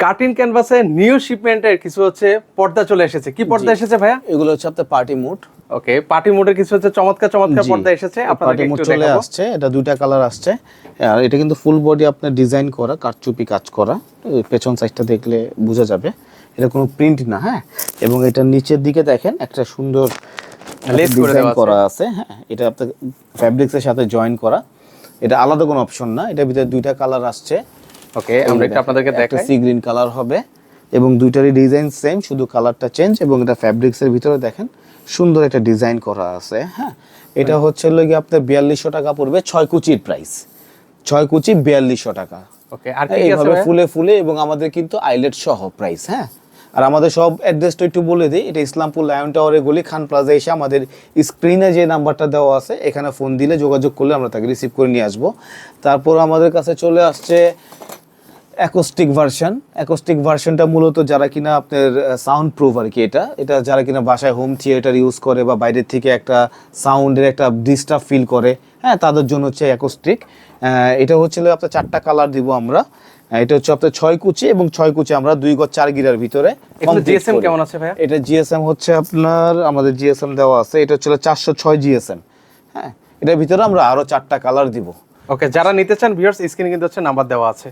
Cutting ক্যানভাসে new শিপমেন্টের কিছু হচ্ছে পর্দা চলে এসেছে। কি পর্দা এসেছে ভাইয়া? এগুলো হচ্ছে আপনার পার্টি মুড। ওকে, পার্টি মোডের কিছু হচ্ছে চমৎকার চমৎকার পর্দা এসেছে, আপনাদেরকে পার্টি মুড একটু চলে দেখাবো। আসছে, এটা দুইটা কালার আসছে। আর এটা কিন্তু ফুল বডি আপনার ডিজাইন করা, কারচুপি কাজ করা। পেছন সাইডটা দেখলে বোঝা যাবে এটা কোনো প্রিন্ট না। হ্যাঁ, এবং এটা নিচের দিকে দেখেন একটা সুন্দর লেস করে ডিজাইন দেওয়া করা আছে। হ্যাঁ, এটা আপনার ফ্যাব্রিক্সের সাথে জয়েন করা, এটা আলাদা কোনো অপশন না। এটার ভিতরে দুইটা কালার আসছে। ওকে, আমরা একটু আপনাদেরকে একটা দেখাই। সি গ্রিন কালার হবে এবং দুইটারই ডিজাইন সেম, শুধু কালারটা চেঞ্জ। এবং এটা ফ্যাব্রিক্সের ভিতরে দেখেন সুন্দর একটা ডিজাইন করা আছে। হ্যাঁ, এটা হচ্ছে আপনার 4200 টাকা পড়বে, 6 কুচির প্রাইস। 6 কুচি 4200 টাকা। ওকে, আর কি আছে এইভাবে ভাইয়া? ফুলে ফুলে, এবং আমাদের কিন্তু আইলেট সহ প্রাইস। হ্যাঁ, আর আমাদের সব অ্যাড্রেসটা একটু বলে দিই। এটা ইসলামপুর লায়ন টাওয়ারের গলি, খান প্লাজা এসে আমাদের স্ক্রিনে যে নাম্বারটা দেওয়া আছে এখানে ফোন দিলে, যোগাযোগ করলে আমরা তাকে রিসিভ করে নিয়ে আসবো। তারপর আমাদের কাছে চলে আসছে অ্যাকোস্টিক ভার্সন। অ্যাকোস্টিক ভার্সনটা মূলত যারা কিনা আপনার সাউন্ড প্রুফ আর কি, এটা যারা কিনা বাসায় হোম থিয়েটার ইউজ করে বা বাইরের থেকে একটা সাউন্ডের একটা ডিস্টার্ব ফিল করে, হ্যাঁ, তাদের জন্য হচ্ছে অ্যাকোস্টিক। এটা হচ্ছে আপনার 4টা কালার দিব আমরা। এটা হচ্ছে আপনার 6 কুচি, এবং 6 কুচি আমরা 2 গজ 4 গিরার ভিতরে। এখানে জিএসএম কেমন আছে ভাইয়া? এটা জিএসএম হচ্ছে আপনার, আমাদের জিএসএম দেওয়া আছে, এটা হচ্ছে 406 জিএসএম। হ্যাঁ, এটার ভিতরে আমরা আরো 4টা কালার দিব। ওকে, যারা নিতে চান ভিউয়ার্স স্ক্রিনে কিন্তু হচ্ছে নাম্বার দেওয়া আছে।